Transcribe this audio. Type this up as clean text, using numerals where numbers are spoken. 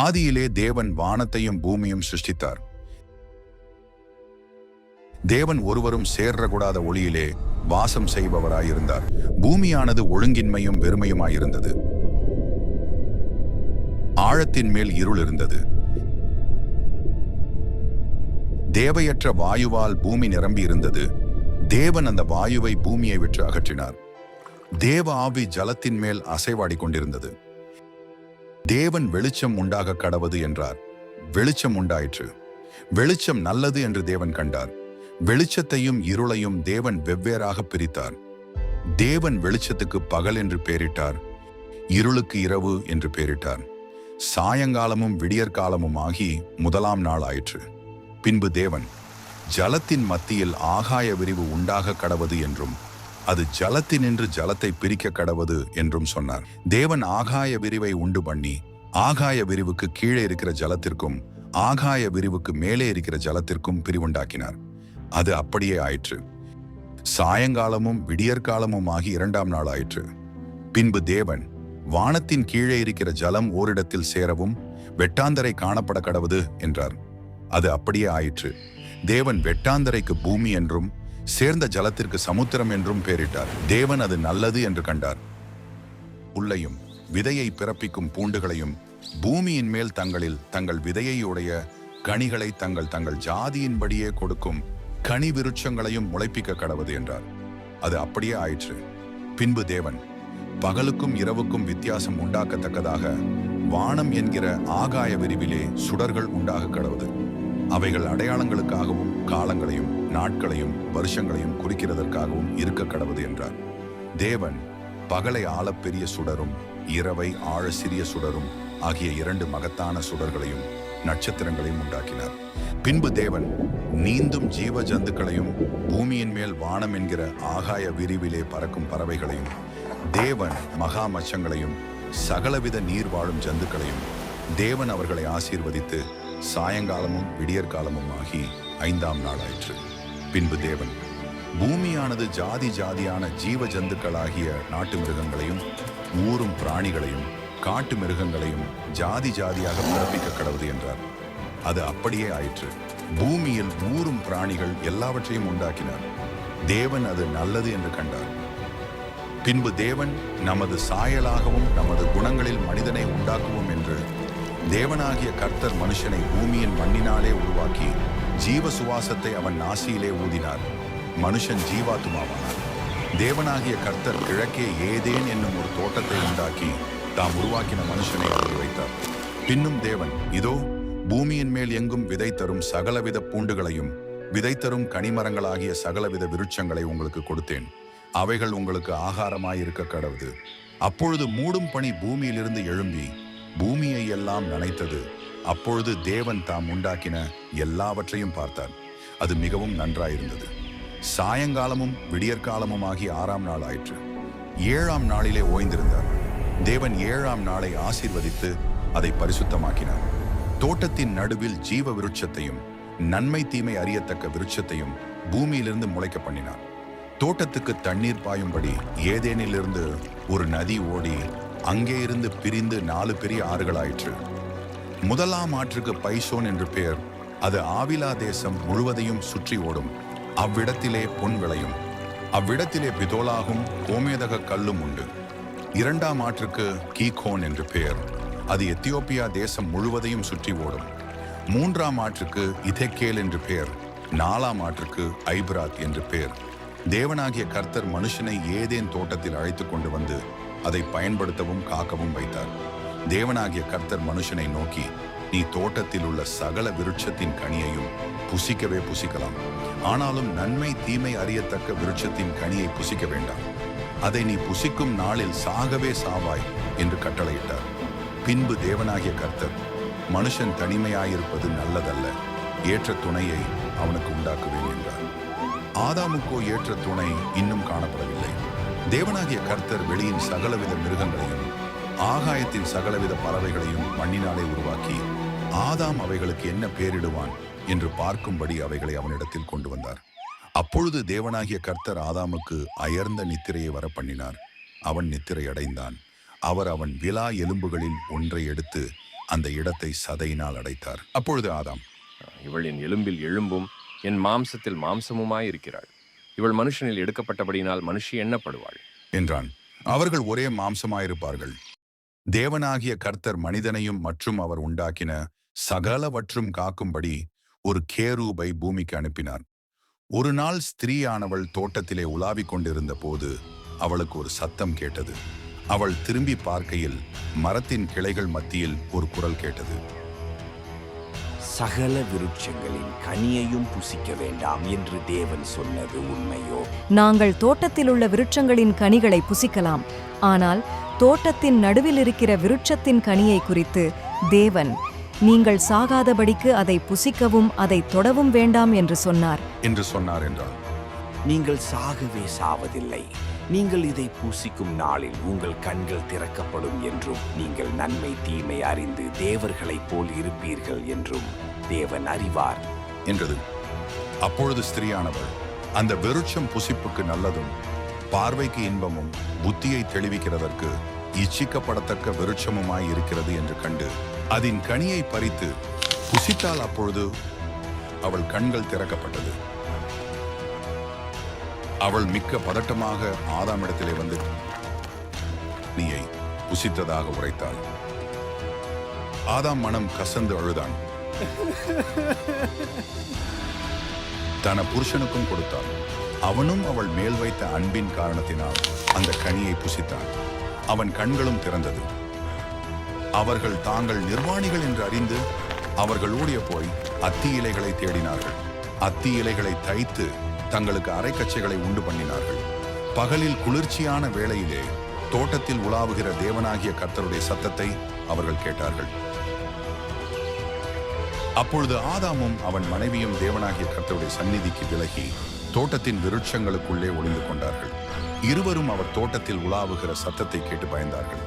ஆதியிலே தேவன் வானத்தையும் பூமியும் சிருஷ்டித்தார். தேவன் ஒருவரும் சேரக்கூடாத ஒளியிலே வாசம் செய்பவராயிருந்தார். பூமியானது ஒழுங்கின்மையும் வெறுமையுமாயிருந்தது. ஆழத்தின் மேல் இருள் இருந்தது. தேவையற்ற வாயுவால் பூமி நிரம்பி இருந்தது. தேவன் அந்த வாயுவை பூமியை விட்டு அகற்றினார். தேவ ஆவி ஜலத்தின் மேல் அசைவாடி கொண்டிருந்தது. தேவன் வெளிச்சம் உண்டாக கடவது என்றார். வெளிச்சம் உண்டாயிற்று. வெளிச்சம் நல்லது என்று தேவன் கண்டார். வெளிச்சத்தையும் இருளையும் தேவன் வெவ்வேறாக பிரித்தார். தேவன் வெளிச்சத்துக்கு பகல் என்று பெயரிட்டார், இருளுக்கு இரவு என்று பெயரிட்டார். சாயங்காலமும் விடியற்காலமும் ஆகி முதலாம் நாள் ஆயிற்று. பின்பு தேவன் ஜலத்தின் மத்தியில் ஆகாய விரிவு உண்டாக கடவது என்றும் அது ஜலத்தினின்று ஜலத்தை பிரிக்க கடவது என்றும் சொன்னார். தேவன் ஆகாய விரிவை உண்டு பண்ணி ஆகாய விரிவுக்கு கீழே இருக்கிற ஜலத்திற்கும் ஆகாய விரிவுக்கு மேலே இருக்கிற ஜலத்திற்கும் பிரிவுண்டாக்கினார். அது அப்படியே ஆயிற்று. சாயங்காலமும் விடியற்காலமும் ஆகி இரண்டாம் நாள் ஆயிற்று. பின்பு தேவன் வானத்தின் கீழே இருக்கிற ஜலம் ஓரிடத்தில் சேரவும் வெட்டாந்தரை காணப்பட கடவது என்றார். அது அப்படியே ஆயிற்று. தேவன் வெட்டாந்தரைக்கு பூமி என்றும் சேர்ந்த ஜலத்திற்கு சமுத்திரம் என்றும் பெயரிட்டார். தேவன் அது நல்லது என்று கண்டார். உள்ளையும் விதையை பிறப்பிக்கும் பூண்டுகளையும் பூமியின் மேல் தங்கள் விதையை உடைய கனிகளை தங்கள் ஜாதியின்படியே கொடுக்கும் கனி விருட்சங்களையும் முளைப்பிக்க கடவது என்றார். அது அப்படியே ஆயிற்று. பின்பு தேவன் பகலுக்கும் இரவுக்கும் வித்தியாசம் உண்டாக்கத்தக்கதாக வானம் என்கிற ஆகாய விரிவிலே சுடர்கள் உண்டாக கடவது. அவைகள் அடையாளங்களுக்காகவும் காலங்களையும் நாட்களையும் வருஷங்களையும் குறிக்கிறதற்காகவும் இருக்க கடவது என்றார். தேவன் பகலை ஆழப்பெரிய சுடரும் இரவை ஆழ சிறிய சுடரும் ஆகிய இரண்டு மகத்தான சுடர்களையும் நட்சத்திரங்களையும் உண்டாக்கினார். பின்பு தேவன் நீந்தும் ஜீவ ஜந்துக்களையும் பூமியின் மேல் வானம் என்கிற ஆகாய விரிவிலே பறக்கும் பறவைகளையும் தேவன் மகா மச்சங்களையும் சகலவித நீர் வாழும் ஜந்துக்களையும் தேவன் அவர்களை ஆசீர்வதித்து சாயங்காலமும் விடியற்காலமும் ஆகி ஐந்தாம் நாள் ஆயிற்று. பின்பு தேவன் பூமியானது ஜாதி ஜாதியான ஜீவ ஜந்துக்களாகிய நாட்டு மிருகங்களையும் ஊரும் பிராணிகளையும் காட்டு மிருகங்களையும் ஜாதி ஜாதியாக பிறப்பிக்க கடவுது என்றார். அது அப்படியே ஆயிற்று. பூமியில் ஊரும் பிராணிகள் எல்லாவற்றையும் உண்டாக்கினார். தேவன் அது நல்லது என்று கண்டார். பின்பு தேவன் நமது சாயலாகவும் நமது குணங்களில் மனிதனை உண்டாக்குவோம் என்று தேவனாகிய கர்த்தர் மனுஷனை பூமியின் மண்ணினாலே உருவாக்கி ஜீவ சுவாசத்தை அவன் நாசியிலே ஊதினார். மனுஷன் ஜீவாத்துமாவானார். தேவனாகிய கர்த்தர் கிழக்கே ஏதேன் என்னும் ஒரு தோட்டத்தை உண்டாக்கி தாம் உருவாக்கின மனுஷனை அதில் வைத்தார். பின்னும் தேவன், இதோ பூமியின் மேல் எங்கும் விதை தரும் சகலவித பூண்டுகளையும் விதை தரும் கனிமரங்களாகிய சகலவித விருட்சங்களை உங்களுக்கு கொடுத்தேன். அவைகள் உங்களுக்கு ஆகாரமாயிருக்க கடவுது. அப்பொழுது மூடும் பனி பூமியிலிருந்து எழும்பி பூமியை எல்லாம் நனைத்தது. அப்பொழுது தேவன் தாம் உண்டாக்கின எல்லாவற்றையும் பார்த்தார். அது மிகவும் நன்றாயிருந்தது. சாயங்காலமும் விடியற்காலமும் ஆகிய ஆறாம் நாள் ஆயிற்று. ஏழாம் நாளிலே ஓய்ந்திருந்தார். தேவன் ஏழாம் நாளை ஆசீர்வதித்து அதை பரிசுத்தமாக்கினார். தோட்டத்தின் நடுவில் ஜீவ விருட்சத்தையும் நன்மை தீமை அறியத்தக்க விருட்சத்தையும் பூமியிலிருந்து முளைக்க பண்ணினார். தோட்டத்துக்கு தண்ணீர் பாயும்படி ஏதேனிலிருந்து ஒரு நதி ஓடி அங்கே இருந்து பிரிந்து 4 பெரிய ஆறுகளாயிற்று. முதலாம் ஆற்றுக்கு பைசோன் என்று பெயர். அது ஆவிலா தேசம் முழுவதையும் சுற்றி ஓடும். அவ்விடத்திலே பொன் விளையும். அவ்விடத்திலே பிதோலாகும் கோமேதக கல்லும் உண்டு. இரண்டாம் ஆற்றுக்கு கீகோன் என்று பெயர். அது எத்தியோப்பியா தேசம் முழுவதையும் சுற்றி ஓடும். மூன்றாம் ஆற்றுக்கு இதெக்கேல் என்று பெயர். நாலாம் ஆற்றுக்கு ஐபிராத் என்று பெயர். தேவனாகிய கர்த்தர் மனுஷனை ஏதேன் தோட்டத்தில் அழைத்து கொண்டு வந்து அதை பயன்படுத்தவும் காக்கவும் வைத்தார். தேவனாகிய கர்த்தர் மனுஷனை நோக்கி, நீ தோட்டத்தில் உள்ள சகல விருட்சத்தின் கனியையும் புசிக்கவே புசிக்கலாம். ஆனாலும் நன்மை தீமை அறியத்தக்க விருட்சத்தின் கனியை புசிக்க வேண்டாம். அதை நீ புசிக்கும் நாளில் சாகவே சாவாய் என்று கட்டளையிட்டார். பின்பு தேவனாகிய கர்த்தர், மனுஷன் தனிமையாயிருப்பது நல்லதல்ல, ஏற்ற துணையை அவனுக்கு உண்டாக்குவேன் என்றார். ஆதாமுக்கோ ஏற்ற துணை இன்னும் காணப்படவில்லை. தேவனாகிய கர்த்தர் வெளியின் சகலவித மிருகங்களையும் ஆகாயத்தின் சகலவித பறவைகளையும் மண்ணினாலே உருவாக்கி ஆதாம் அவைகளுக்கு என்ன பேரிடுவான் என்று பார்க்கும்படி அவைகளை அவனிடத்தில் கொண்டு வந்தார். அப்பொழுது தேவனாகிய கர்த்தர் ஆதாமுக்கு அயர்ந்த நித்திரையை வர பண்ணினார். அவன் நித்திரை அடைந்தான். அவர் அவன் விலா எலும்புகளில் ஒன்றை எடுத்து அந்த இடத்தை சதையினால் அடைத்தார். அப்பொழுது ஆதாம், இவள் என் எலும்பில் எலும்பும் என் மாம்சத்தில் மாம்சமுமாயிருக்கிறாள். இவள் மனுஷனில் எடுக்கப்பட்டபடியினால் மனுஷி எண்ணப்படுவாள் என்றான். அவர்கள் ஒரே மாம்சமாயிருப்பார்கள். தேவனாகிய கர்த்தர் மனிதனையும் மற்றும் அவர் உண்டாக்கின சகலவற்றும் காக்கும்படி ஒரு கேரூபை பூமிக்கு அனுப்பினார். ஒரு நாள் ஸ்திரீயானவள் தோட்டத்திலே உலாவிக் கொண்டிருந்த போது அவளுக்கு ஒரு சத்தம் கேட்டது. அவள் திரும்பி பார்க்கையில் மரத்தின் கிளைகள் மத்தியில் ஒரு குரல் கேட்டது. சகல விருட்சங்களின் கனியையும் புசிக்க வேண்டாம் என்று தேவன் சொன்னது உண்மையோ? நாங்கள் தோட்டத்தில் உள்ள விருட்சங்களின் கனிகளை புசிக்கலாம், ஆனால் தோட்டத்தின் நடுவில் இருக்கிற விருட்சத்தின் கனியை குறித்து தேவன், நீங்கள் சாகாதபடிக்கு அதை புசிக்கவும் அதை தொடவும் வேண்டாம் என்று சொன்னார் என்றார். நீங்கள் சாகவே சாவதில்லை. நீங்கள் இதை பூசிக்கும் நாளில் உங்கள் கண்கள் திறக்கப்படும் என்றும் நீங்கள் நன்மை தீமை அறிந்து தேவர்களைப் போல் இருப்பீர்கள் என்றும் தேவன் அறிவார் என்றது. அப்பொழுது ஸ்திரீயானவள், அந்த விருட்சம் புசிப்புக்கு நல்லதும் பார்வைக்கு இன்பமும் புத்தியை தெளிவிக்கிறதற்கு இச்சிக்கப்படத்தக்க விருட்சமுமாய் இருக்கிறது என்று கண்டு அதன் கனியை பறித்து புசித்தால் அப்பொழுது அவள் கண்கள் திறக்கப்பட்டது. அவள் மிக்க பதட்டமாக ஆதாமிடத்திலே வந்து நீயை புசித்ததாக உரைத்தாள். ஆதாம் மனம் கசந்து அழுதான். தன புருஷனுக்கும் கொடுத்தாள். அவனும் அவள் மேல் வைத்த அன்பின் காரணத்தினால் அந்த கனியை புசித்தான். அவன் கண்களும் திறந்தது. அவர்கள் தாங்கள் நிர்வாணிகள் என்று அறிந்து அவர்கள் ஊழிய போய் அத்தி இலைகளை தேடினார்கள். அத்தி இலைகளை தைத்து தங்களுக்கு அரைக்கச்சைகளை உண்டு பண்ணினார்கள். பகலில் குளிர்ச்சியான வேளையிலே தோட்டத்தில் உலாவுகிற தேவனாகிய கர்த்தருடைய சத்தத்தை அவர்கள் கேட்டார்கள். அப்பொழுது ஆதாமும் அவன் மனைவியும் தேவனாகிய கர்த்தருடைய சந்நிதிக்கு விலகி தோட்டத்தின் விருட்சங்களுக்குள்ளே ஒளிந்து கொண்டார்கள். இருவரும் அவர் தோட்டத்தில் உலாவுகிற சத்தத்தை கேட்டு பயந்தார்கள்.